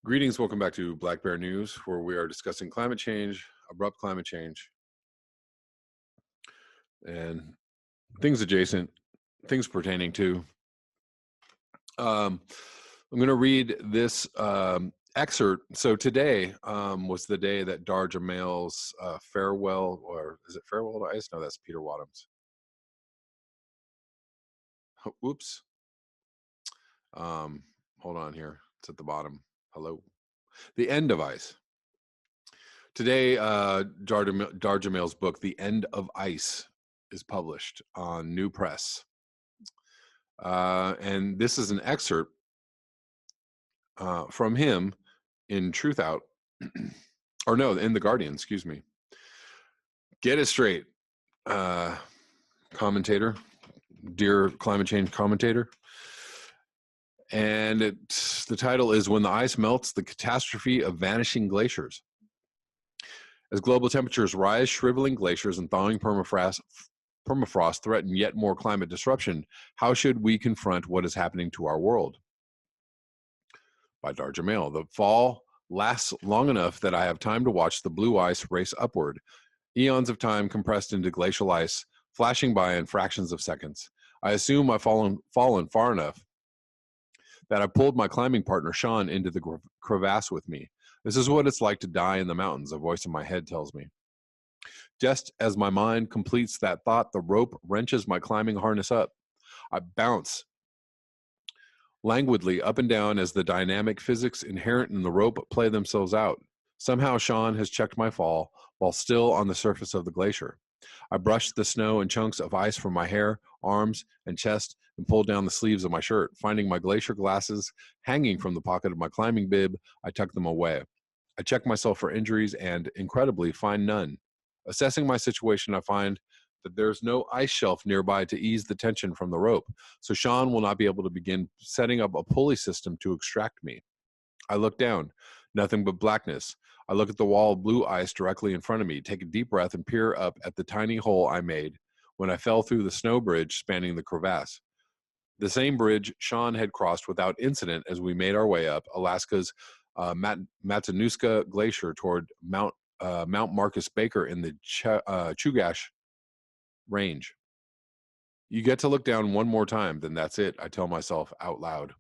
Greetings, welcome back to Black Bear News, where we are discussing climate change, abrupt climate change, and things adjacent, things pertaining to. I'm going to read this excerpt. So today was the day that Dahr Jamail's farewell, or is it Farewell to Ice? No, that's Peter Wadham's. Oops. Hold on here. It's at the bottom. Hello. The End of Ice. Today, Dahr Jamail's book, The End of Ice, is published on New Press. And this is an excerpt from him in Truth Out, or no, in The Guardian, excuse me. Get it straight, commentator, dear climate change commentator. And the title is When the Ice Melts, the Catastrophe of Vanishing Glaciers. As global temperatures rise, shriveling glaciers and thawing permafrost threaten yet more climate disruption, how should we confront what is happening to our world? By Dahr Jamail. The fall lasts long enough that I have time to watch the blue ice race upward, eons of time compressed into glacial ice, flashing by in fractions of seconds. I assume I've fallen far enough that I pulled my climbing partner Sean into the crevasse with me. This is what it's like to die in the mountains, a voice in my head tells me. Just as my mind completes that thought, the rope wrenches my climbing harness up. I bounce languidly up and down as the dynamic physics inherent in the rope play themselves out. Somehow Sean has checked my fall while still on the surface of the glacier. I brush the snow and chunks of ice from my hair, arms, and chest and pull down the sleeves of my shirt. Finding my glacier glasses hanging from the pocket of my climbing bib, I tuck them away. I check myself for injuries and, incredibly, find none. Assessing my situation, I find that there's no ice shelf nearby to ease the tension from the rope, so Sean will not be able to begin setting up a pulley system to extract me. I look down, nothing but blackness. I look at the wall of blue ice directly in front of me, take a deep breath, and peer up at the tiny hole I made when I fell through the snow bridge spanning the crevasse. The same bridge Sean had crossed without incident as we made our way up Alaska's Matanuska Glacier toward Mount Marcus Baker in the Chugach Range. You get to look down one more time, then that's it, I tell myself out loud.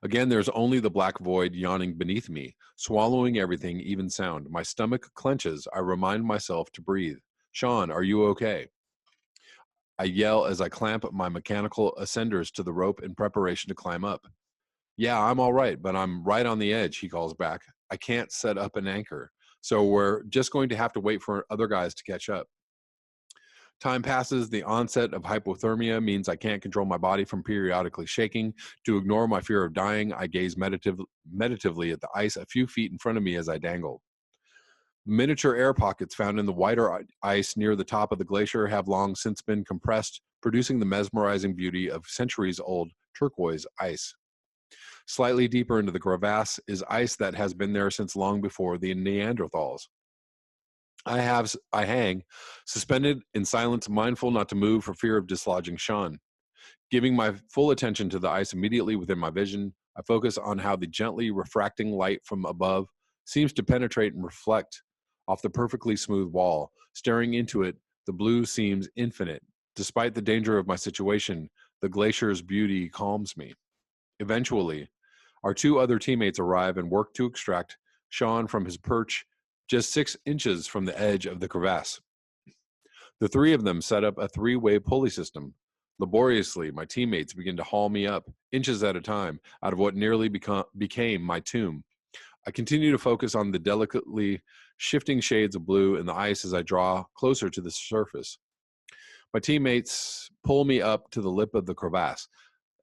Again, there's only the black void yawning beneath me, swallowing everything, even sound. My stomach clenches. I remind myself to breathe. Sean, are you okay? I yell as I clamp my mechanical ascenders to the rope in preparation to climb up. Yeah, I'm all right, but I'm right on the edge, he calls back. I can't set up an anchor, so we're just going to have to wait for other guys to catch up. Time passes. The onset of hypothermia means I can't control my body from periodically shaking. To ignore my fear of dying, I gaze meditatively at the ice a few feet in front of me as I dangle. Miniature air pockets found in the whiter ice near the top of the glacier have long since been compressed, producing the mesmerizing beauty of centuries-old turquoise ice. Slightly deeper into the crevasse is ice that has been there since long before the Neanderthals. I hang, suspended in silence, mindful not to move for fear of dislodging Sean. Giving my full attention to the ice immediately within my vision, I focus on how the gently refracting light from above seems to penetrate and reflect off the perfectly smooth wall. Staring into it, the blue seems infinite. Despite the danger of my situation, the glacier's beauty calms me. Eventually, our two other teammates arrive and work to extract Sean from his perch just 6 inches from the edge of the crevasse. The three of them set up a three-way pulley system. Laboriously, my teammates begin to haul me up, inches at a time, out of what nearly became my tomb. I continue to focus on the delicately shifting shades of blue in the ice as I draw closer to the surface. My teammates pull me up to the lip of the crevasse.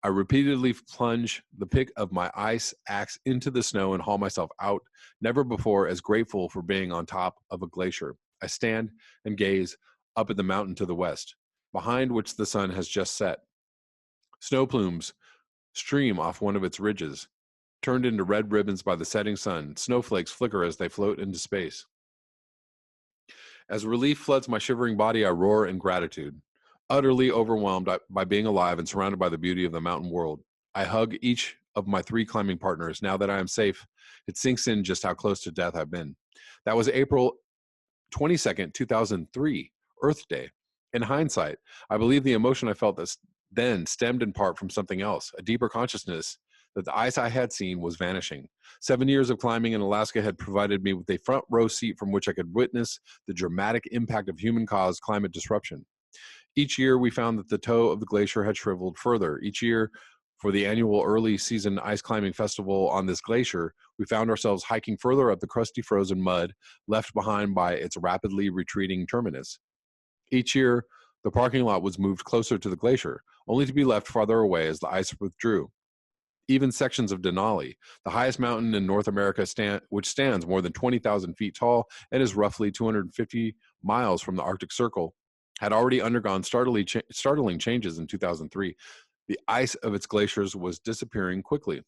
I repeatedly plunge the pick of my ice axe into the snow and haul myself out, never before as grateful for being on top of a glacier. I stand and gaze up at the mountain to the west, behind which the sun has just set. Snow plumes stream off one of its ridges, turned into red ribbons by the setting sun. Snowflakes flicker as they float into space. As relief floods my shivering body, I roar in gratitude. utterly overwhelmed by being alive and surrounded by the beauty of the mountain world. I hug each of my 3 climbing partners. Now that I am safe, it sinks in just how close to death I've been. That was April 22nd, 2003, Earth Day. In hindsight, I believe the emotion I felt then stemmed in part from something else, a deeper consciousness that the ice I had seen was vanishing. 7 years of climbing in Alaska had provided me with a front row seat from which I could witness the dramatic impact of human-caused climate disruption. Each year, we found that the toe of the glacier had shriveled further. Each year, for the annual early season ice climbing festival on this glacier, we found ourselves hiking further up the crusty frozen mud left behind by its rapidly retreating terminus. Each year, the parking lot was moved closer to the glacier, only to be left farther away as the ice withdrew. Even sections of Denali, the highest mountain in North America, which stands more than 20,000 feet tall and is roughly 250 miles from the Arctic Circle, had already undergone startling changes in 2003. The ice of its glaciers was disappearing quickly.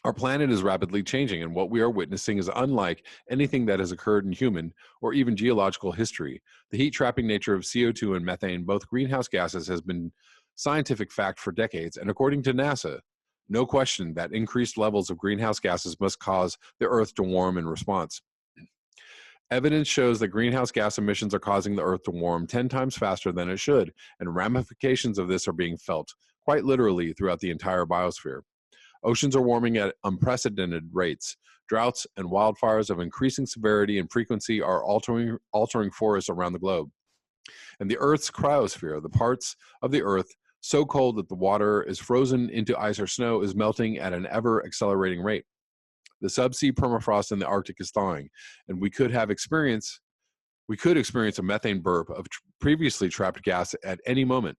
Our planet is rapidly changing, and what we are witnessing is unlike anything that has occurred in human or even geological history. The heat-trapping nature of CO2 and methane, both greenhouse gases, has been scientific fact for decades, and according to NASA, no question that increased levels of greenhouse gases must cause the Earth to warm in response. Evidence shows that greenhouse gas emissions are causing the Earth to warm 10 times faster than it should, and ramifications of this are being felt, quite literally, throughout the entire biosphere. Oceans are warming at unprecedented rates. Droughts and wildfires of increasing severity and frequency are altering forests around the globe. And the Earth's cryosphere, the parts of the Earth so cold that the water is frozen into ice or snow, is melting at an ever-accelerating rate. The subsea permafrost in the Arctic is thawing, and we could experience a methane burp of previously trapped gas at any moment,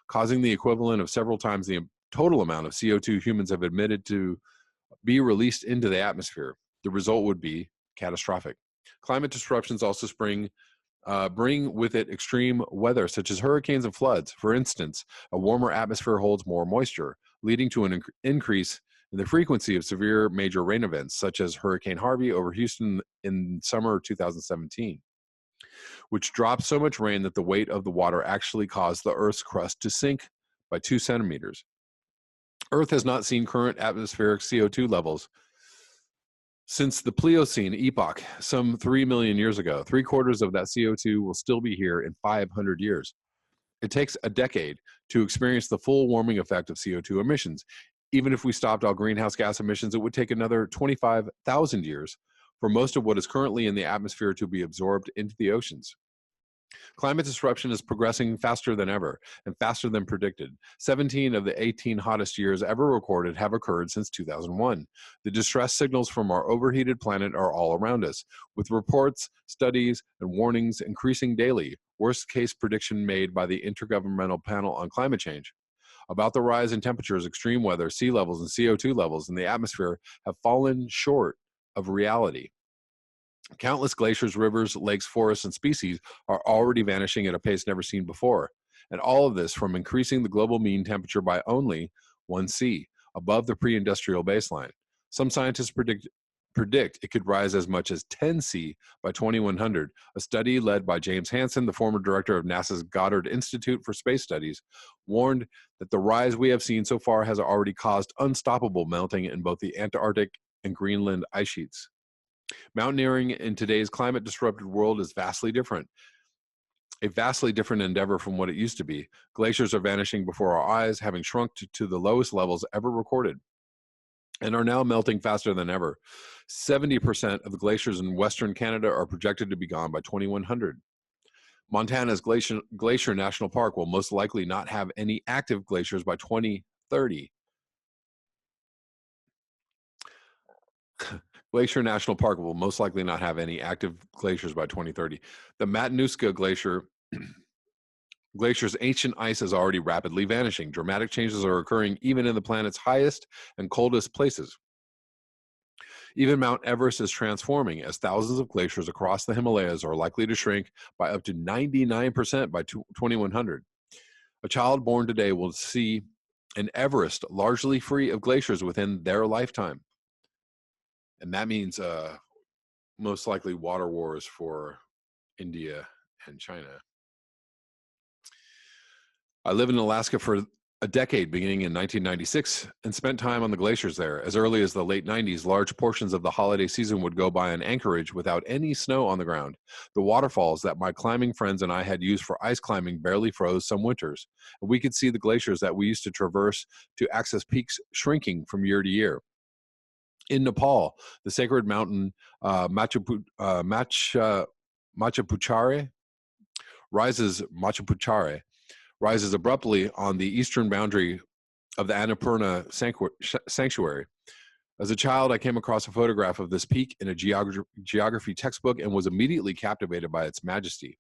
causing the equivalent of several times the total amount of CO2 humans have admitted to be released into the atmosphere. The result would be catastrophic. Climate disruptions also bring with it extreme weather, such as hurricanes and floods. For instance, a warmer atmosphere holds more moisture, leading to an increase in the frequency of severe major rain events, such as Hurricane Harvey over Houston in summer 2017, which dropped so much rain that the weight of the water actually caused the Earth's crust to sink by 2 centimeters. Earth has not seen current atmospheric CO2 levels since the Pliocene epoch, some 3 million years ago. 3/4 of that CO2 will still be here in 500 years. It takes a decade to experience the full warming effect of CO2 emissions. Even if we stopped all greenhouse gas emissions, it would take another 25,000 years for most of what is currently in the atmosphere to be absorbed into the oceans. Climate disruption is progressing faster than ever and faster than predicted. 17 of the 18 hottest years ever recorded have occurred since 2001. The distress signals from our overheated planet are all around us, with reports, studies, and warnings increasing daily. Worst case prediction made by the Intergovernmental Panel on Climate Change about the rise in temperatures, extreme weather, sea levels, and CO2 levels in the atmosphere have fallen short of reality. Countless glaciers, rivers, lakes, forests, and species are already vanishing at a pace never seen before. And all of this from increasing the global mean temperature by only 1°C, above the pre-industrial baseline. Some scientists predict it could rise as much as 10°C by 2100. A study led by James Hansen, the former director of NASA's Goddard Institute for Space Studies, warned that the rise we have seen so far has already caused unstoppable melting in both the Antarctic and Greenland ice sheets. Mountaineering in today's climate-disrupted world is vastly different. A vastly different endeavor from what it used to be. Glaciers are vanishing before our eyes, having shrunk to the lowest levels ever recorded, and are now melting faster than ever. 70% of the glaciers in Western Canada are projected to be gone by 2100. Montana's Glacier National Park will most likely not have any active glaciers by 2030. Glacier National Park will most likely not have any active glaciers by 2030. The Matanuska Glacier's ancient ice is already rapidly vanishing. Dramatic changes are occurring even in the planet's highest and coldest places. Even Mount Everest is transforming, as thousands of glaciers across the Himalayas are likely to shrink by up to 99% by 2100. A child born today will see an Everest largely free of glaciers within their lifetime. And that means most likely water wars for India and China. I lived in Alaska for a decade beginning in 1996 and spent time on the glaciers there. As early as the late 90s, large portions of the holiday season would go by in Anchorage without any snow on the ground. The waterfalls that my climbing friends and I had used for ice climbing barely froze some winters. And we could see the glaciers that we used to traverse to access peaks shrinking from year to year. In Nepal, the sacred mountain Machapuchare Machapuchare rises abruptly on the eastern boundary of the Annapurna Sanctuary. As a child, I came across a photograph of this peak in a geography textbook and was immediately captivated by its majesty.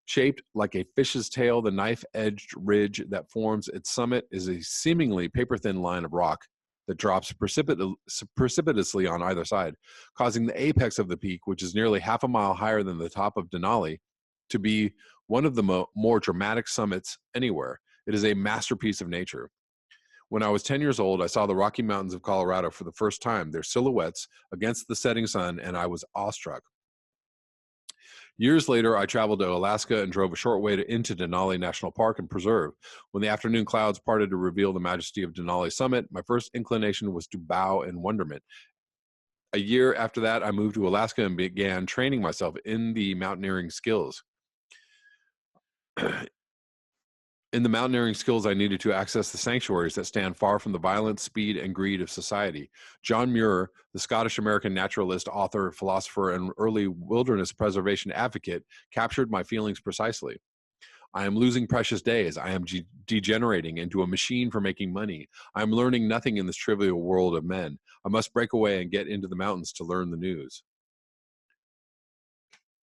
Shaped like a fish's tail, the knife-edged ridge that forms its summit is a seemingly paper-thin line of rock that drops precipitously on either side, causing the apex of the peak, which is nearly half a mile higher than the top of Denali, to be one of the more dramatic summits anywhere. It is a masterpiece of nature. When I was 10 years old, I saw the Rocky Mountains of Colorado for the first time, their silhouettes against the setting sun, and I was awestruck. Years later, I traveled to Alaska and drove a short way into Denali National Park and Preserve. When the afternoon clouds parted to reveal the majesty of Denali Summit, my first inclination was to bow in wonderment. A year after that, I moved to Alaska and began training myself in the mountaineering skills. In the mountaineering skills I needed to access the sanctuaries that stand far from the violence, speed, and greed of society. John Muir, the Scottish-American naturalist, author, philosopher, and early wilderness preservation advocate, captured my feelings precisely. I am losing precious days. I am degenerating into a machine for making money. I am learning nothing in this trivial world of men. I must break away and get into the mountains to learn the news.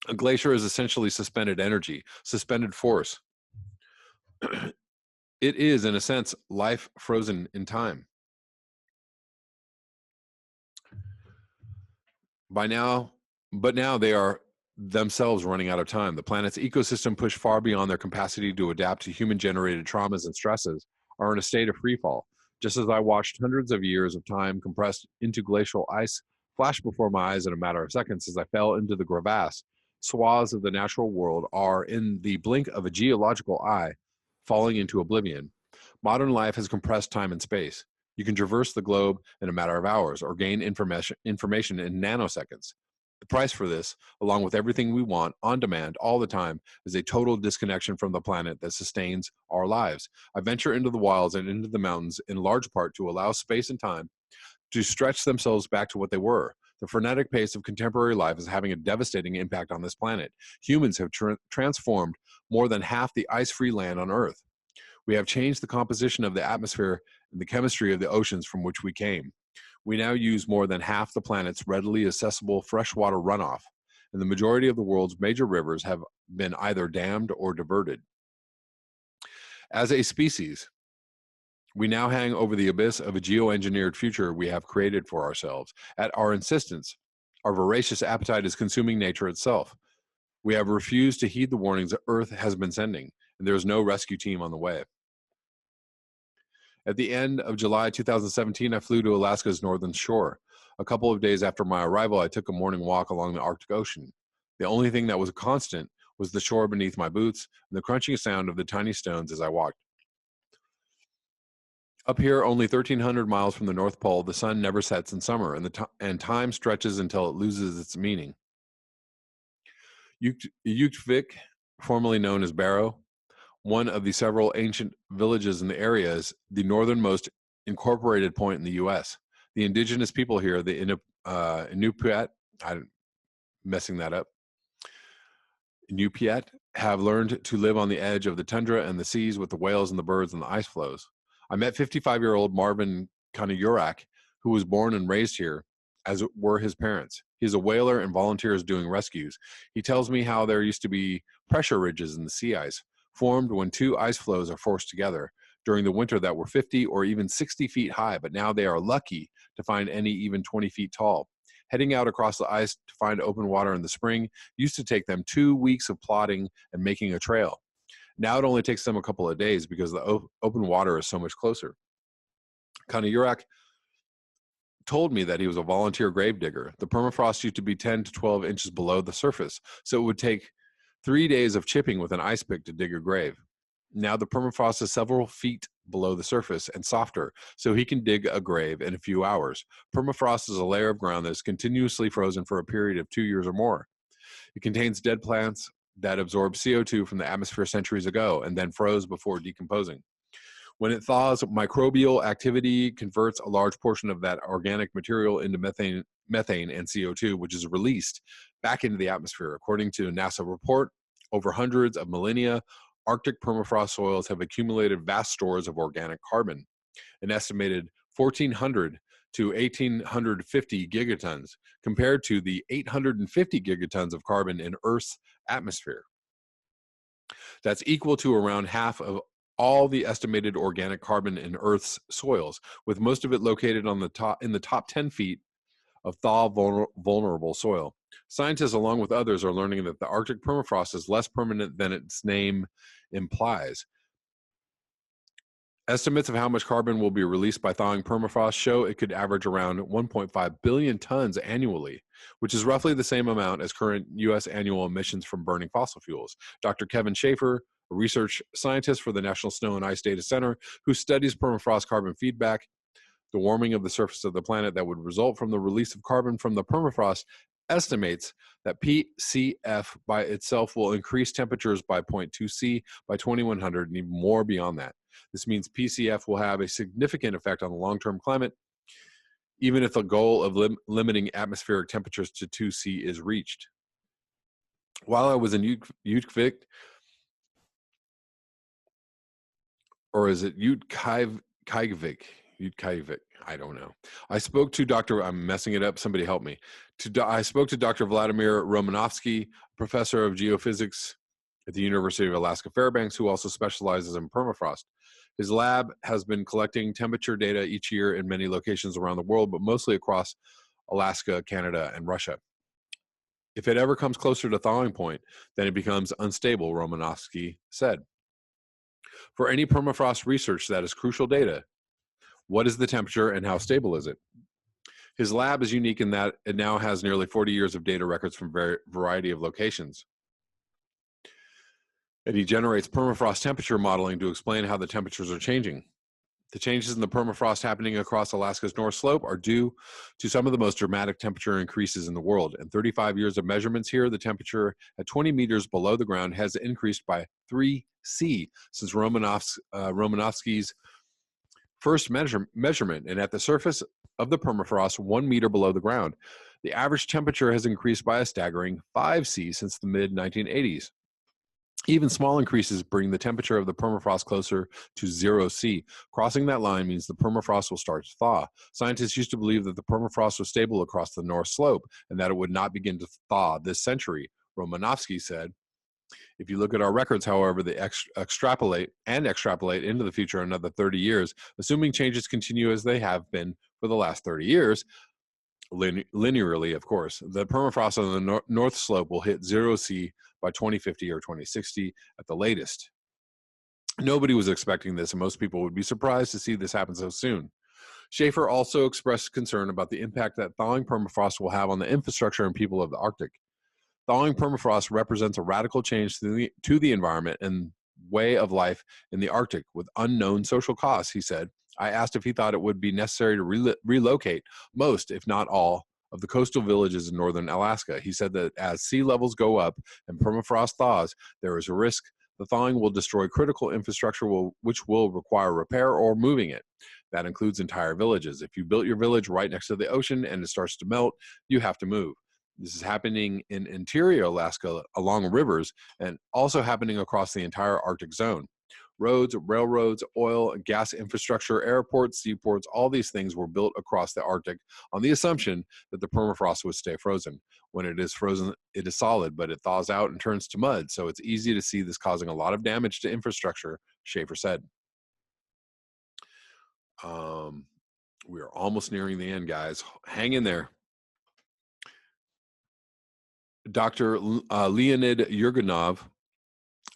A glacier is essentially suspended energy, suspended force. It is, in a sense, life frozen in time. But now they are themselves running out of time. The planet's ecosystem, pushed far beyond their capacity to adapt to human-generated traumas and stresses, are in a state of freefall. Just as I watched hundreds of years of time compressed into glacial ice flash before my eyes in a matter of seconds as I fell into the crevasse, swaths of the natural world are, in the blink of a geological eye, falling into oblivion. Modern life has compressed time and space. You can traverse the globe in a matter of hours or gain information in nanoseconds. The price for this, along with everything we want on demand all the time, is a total disconnection from the planet that sustains our lives. I venture into the wilds and into the mountains in large part to allow space and time to stretch themselves back to what they were. The frenetic pace of contemporary life is having a devastating impact on this planet. Humans have transformed more than half the ice-free land on Earth. We have changed the composition of the atmosphere and the chemistry of the oceans from which we came. We now use more than half the planet's readily accessible freshwater runoff, and the majority of the world's major rivers have been either dammed or diverted. As a species, we now hang over the abyss of a geoengineered future we have created for ourselves. At our insistence, our voracious appetite is consuming nature itself. We have refused to heed the warnings that Earth has been sending, and there is no rescue team on the way. At the end of July 2017, I flew to Alaska's northern shore. A couple of days after my arrival, I took a morning walk along the Arctic Ocean. The only thing that was a constant was the shore beneath my boots and the crunching sound of the tiny stones as I walked. Up here, only 1,300 miles from the North Pole, the sun never sets in summer, and time stretches until it loses its meaning. Yuktvik, formerly known as Barrow, one of the several ancient villages in the area, is the northernmost incorporated point in the U.S. The indigenous people here, the Inupiat, I'm messing that up, Inupiat, have learned to live on the edge of the tundra and the seas with the whales and the birds and the ice flows. I met 55-year-old Marvin Kanayurak, who was born and raised here, as were his parents. He's a whaler and volunteers doing rescues. He tells me how there used to be pressure ridges in the sea ice, formed when two ice floes are forced together during the winter that were 50 or even 60 feet high, but now they are lucky to find any even 20 feet tall. Heading out across the ice to find open water in the spring used to take them 2 weeks of plodding and making a trail. Now it only takes them a couple of days because the open water is so much closer. Kanayurak told me that he was a volunteer grave digger. The permafrost used to be 10 to 12 inches below the surface, so it would take 3 days of chipping with an ice pick to dig a grave. Now the permafrost is several feet below the surface and softer, so he can dig a grave in a few hours. Permafrost is a layer of ground that is continuously frozen for a period of 2 years or more. It contains dead plants that absorbed CO2 from the atmosphere centuries ago and then froze before decomposing. When it thaws, microbial activity converts a large portion of that organic material into methane and CO2, which is released back into the atmosphere. According to a NASA report, over hundreds of millennia, Arctic permafrost soils have accumulated vast stores of organic carbon, an estimated 1,400 to 1,850 gigatons, compared to the 850 gigatons of carbon in Earth's atmosphere. That's equal to around half of all the estimated organic carbon in Earth's soils, with most of it located on the top 10 feet of thaw-vulnerable soil. Scientists, along with others, are learning that the Arctic permafrost is less permanent than its name implies. Estimates of how much carbon will be released by thawing permafrost show it could average around 1.5 billion tons annually, which is roughly the same amount as current U.S. annual emissions from burning fossil fuels. Dr. Kevin Schaefer, a research scientist for the National Snow and Ice Data Center, who studies permafrost carbon feedback, the warming of the surface of the planet that would result from the release of carbon from the permafrost, estimates that PCF by itself will increase temperatures by 0.2 C by 2100 and even more beyond that. This means PCF will have a significant effect on the long-term climate, even if the goal of limiting atmospheric temperatures to 2 C is reached. While I was in Utkvik, or is it Utkivik? Utkivik, I don't know. I spoke to Dr. I'm messing it up. Somebody help me. I spoke to Dr. Vladimir Romanovsky, professor of geophysics at the University of Alaska Fairbanks, who also specializes in permafrost. His lab has been collecting temperature data each year in many locations around the world, but mostly across Alaska, Canada, and Russia. If it ever comes closer to thawing point, then it becomes unstable, Romanovsky said. For any permafrost research, that is crucial data. What is the temperature and how stable is it? His lab is unique in that it now has nearly 40 years of data records from a variety of locations. And he generates permafrost temperature modeling to explain how the temperatures are changing. The changes in the permafrost happening across Alaska's North Slope are due to some of the most dramatic temperature increases in the world. In 35 years of measurements here, the temperature at 20 meters below the ground has increased by 3 C since Romanovsky's first measurement, and at the surface of the permafrost 1 meter below the ground, the average temperature has increased by a staggering 5 C since the mid-1980s. Even small increases bring the temperature of the permafrost closer to 0 C. Crossing that line means the permafrost will start to thaw. Scientists used to believe that the permafrost was stable across the North Slope and that it would not begin to thaw this century, Romanovsky said. If you look at our records, however, they extrapolate into the future another 30 years, assuming changes continue as they have been for the last 30 years, linearly, of course. The permafrost on the North Slope will hit 0 C by 2050 or 2060 at the latest. Nobody was expecting this, and most people would be surprised to see this happen so soon. Schaefer also expressed concern about the impact that thawing permafrost will have on the infrastructure and people of the Arctic. Thawing permafrost represents a radical change to the environment and way of life in the Arctic with unknown social costs, he said. I asked if he thought it would be necessary to relocate most, if not all, of the coastal villages in northern Alaska. He said that as sea levels go up and permafrost thaws, there is a risk the thawing will destroy critical infrastructure which will require repair or moving it. That includes entire villages. If you built your village right next to the ocean and it starts to melt, you have to move. This is happening in interior Alaska along rivers and also happening across the entire Arctic zone. Roads, railroads, oil, and gas infrastructure, airports, seaports, all these things were built across the Arctic on the assumption that the permafrost would stay frozen. When it is frozen, it is solid, but it thaws out and turns to mud, so it's easy to see this causing a lot of damage to infrastructure, Schaefer said. We are almost nearing the end, guys. Hang in there. Dr. Leonid Yurganov,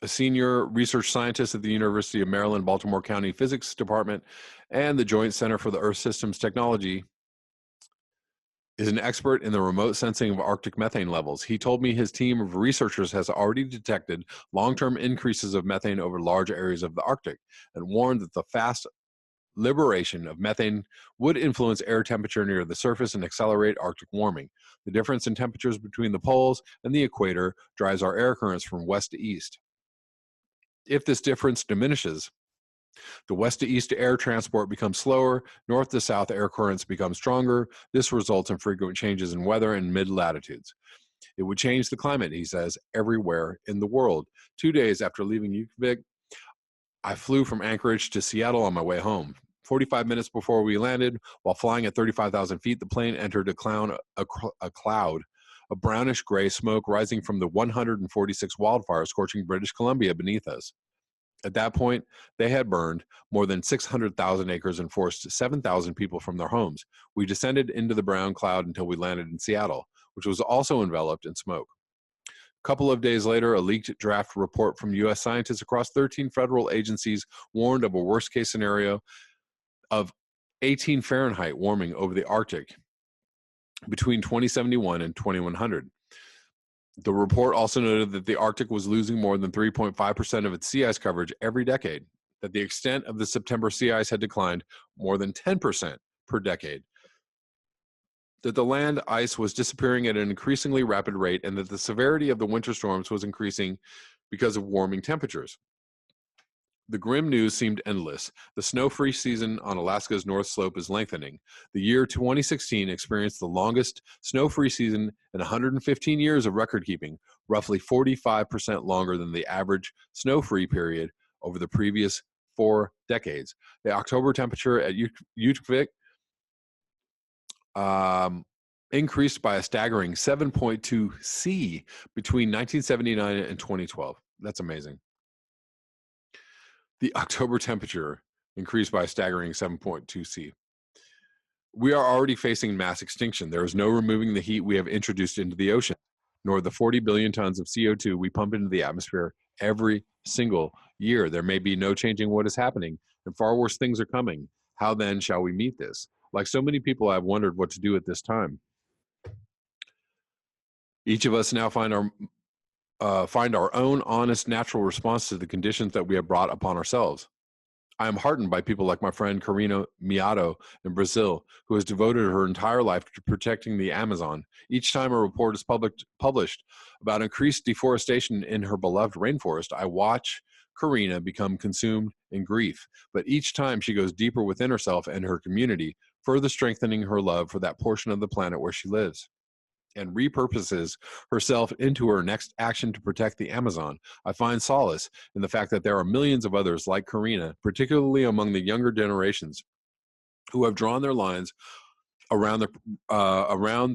a senior research scientist at the University of Maryland, Baltimore County Physics Department, and the Joint Center for the Earth Systems Technology, is an expert in the remote sensing of Arctic methane levels. He told me his team of researchers has already detected long-term increases of methane over large areas of the Arctic and warned that the fast liberation of methane would influence air temperature near the surface and accelerate Arctic warming. The difference in temperatures between the poles and the equator drives our air currents from west to east. If this difference diminishes, the west to east air transport becomes slower, north to south air currents become stronger. This results in frequent changes in weather in mid-latitudes. It would change the climate, he says, everywhere in the world. 2 days after leaving Yukvik, I flew from Anchorage to Seattle on my way home. 45 minutes before we landed, while flying at 35,000 feet, the plane entered a cloud of brownish gray smoke rising from the 146 wildfires scorching British Columbia beneath us. At that point, they had burned more than 600,000 acres and forced 7,000 people from their homes. We descended into the brown cloud until we landed in Seattle, which was also enveloped in smoke. A couple of days later, a leaked draft report from U.S. scientists across 13 federal agencies warned of a worst-case scenario of 18 Fahrenheit warming over the Arctic between 2071 and 2100. The report also noted that the Arctic was losing more than 3.5% of its sea ice coverage every decade, that the extent of the September sea ice had declined more than 10% per decade, that the land ice was disappearing at an increasingly rapid rate, and that the severity of the winter storms was increasing because of warming temperatures. The grim news seemed endless. The snow-free season on Alaska's North Slope is lengthening. The year 2016 experienced the longest snow-free season in 115 years of record-keeping, roughly 45% longer than the average snow-free period over the previous 4 decades. The October temperature at Yukvik increased by a staggering 7.2 C between 1979 and 2012. That's amazing. The October temperature increased by a staggering 7.2 C. We are already facing mass extinction. There is no removing the heat we have introduced into the ocean, nor the 40 billion tons of CO2 we pump into the atmosphere every single year. There may be no changing what is happening, and far worse things are coming. How then shall we meet this? Like so many people, I've wondered what to do at this time. Each of us now find our own honest, natural response to the conditions that we have brought upon ourselves. I am heartened by people like my friend Karina Miato in Brazil, who has devoted her entire life to protecting the Amazon. Each time a report is published about increased deforestation in her beloved rainforest, I watch Karina become consumed in grief. But each time she goes deeper within herself and her community, further strengthening her love for that portion of the planet where she lives, and repurposes herself into her next action to protect the Amazon. I find solace in the fact that there are millions of others like Karina, particularly among the younger generations, who have drawn their lines around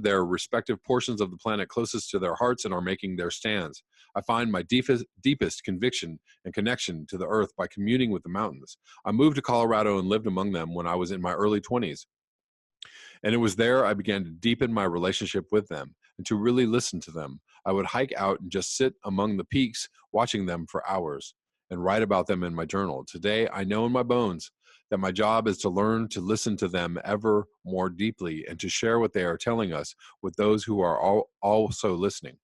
their respective portions of the planet closest to their hearts and are making their stands. I find my deepest conviction and connection to the earth by communing with the mountains. I moved to Colorado and lived among them when I was in my early 20s. And it was there I began to deepen my relationship with them and to really listen to them. I would hike out and just sit among the peaks, watching them for hours and write about them in my journal. Today, I know in my bones that my job is to learn to listen to them ever more deeply and to share what they are telling us with those who are also listening.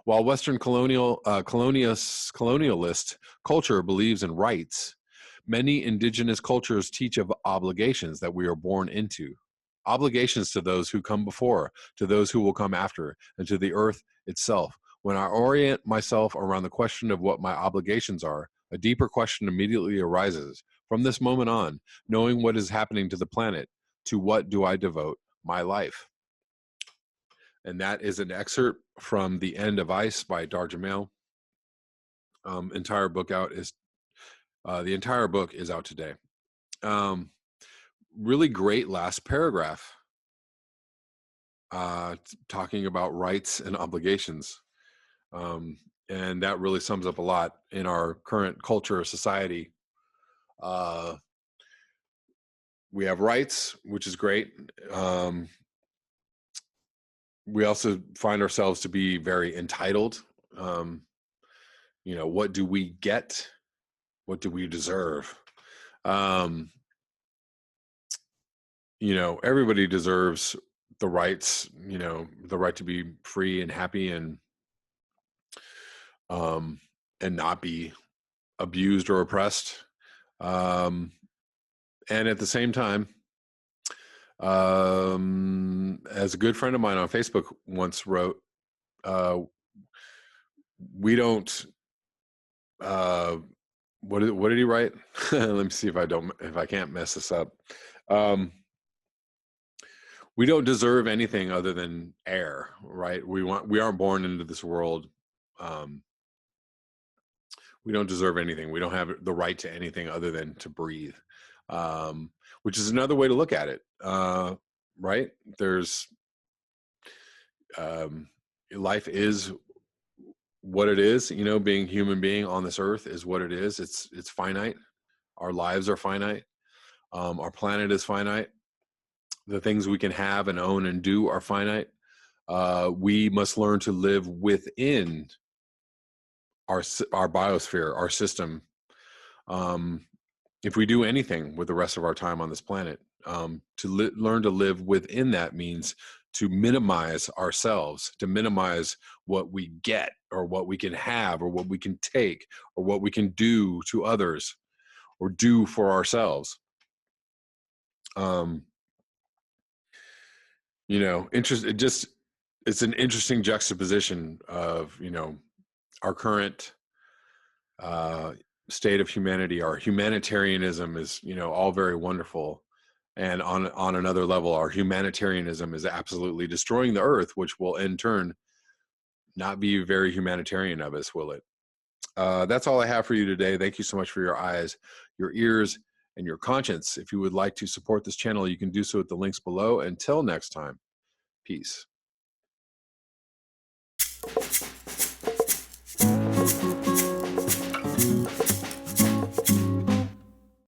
While Western colonialist culture believes in rights, many indigenous cultures teach of obligations that we are born into. Obligations to those who come before, to those who will come after, and to the earth itself. When I orient myself around the question of what my obligations are, a deeper question immediately arises. From this moment on, knowing what is happening to the planet, to what do I devote my life? And that is an excerpt from The End of Ice by Dahr Jamail. The entire book is out today. Really great last paragraph, talking about rights and obligations. And that really sums up a lot in our current culture or society. We have rights, which is great. We also find ourselves to be very entitled. What do we get? What do we deserve? Everybody deserves the rights, the right to be free and happy um, and not be abused or oppressed. And at the same time, as a good friend of mine on Facebook once wrote, we don't. What did he write? Let me see if I can't mess this up. We don't deserve anything other than air, right? We aren't born into this world. We don't deserve anything. We don't have the right to anything other than to breathe, which is another way to look at it, right? There's life is what it is. Being human being on this earth is what it is. It's finite. Our lives are finite. Our planet is finite. The things we can have and own and do are finite. We must learn to live within our biosphere, our system. If we do anything with the rest of our time on this planet, to learn to live within that means to minimize ourselves, to minimize what we get or what we can have or what we can take or what we can do to others or do for ourselves. It's an interesting juxtaposition of, our current state of humanity. Our humanitarianism is, all very wonderful. And on another level, our humanitarianism is absolutely destroying the earth, which will in turn not be very humanitarian of us, will it? That's all I have for you today. Thank you so much for your eyes, your ears, and your conscience. If you would like to support this channel, you can do so at the links below. Until next time, peace.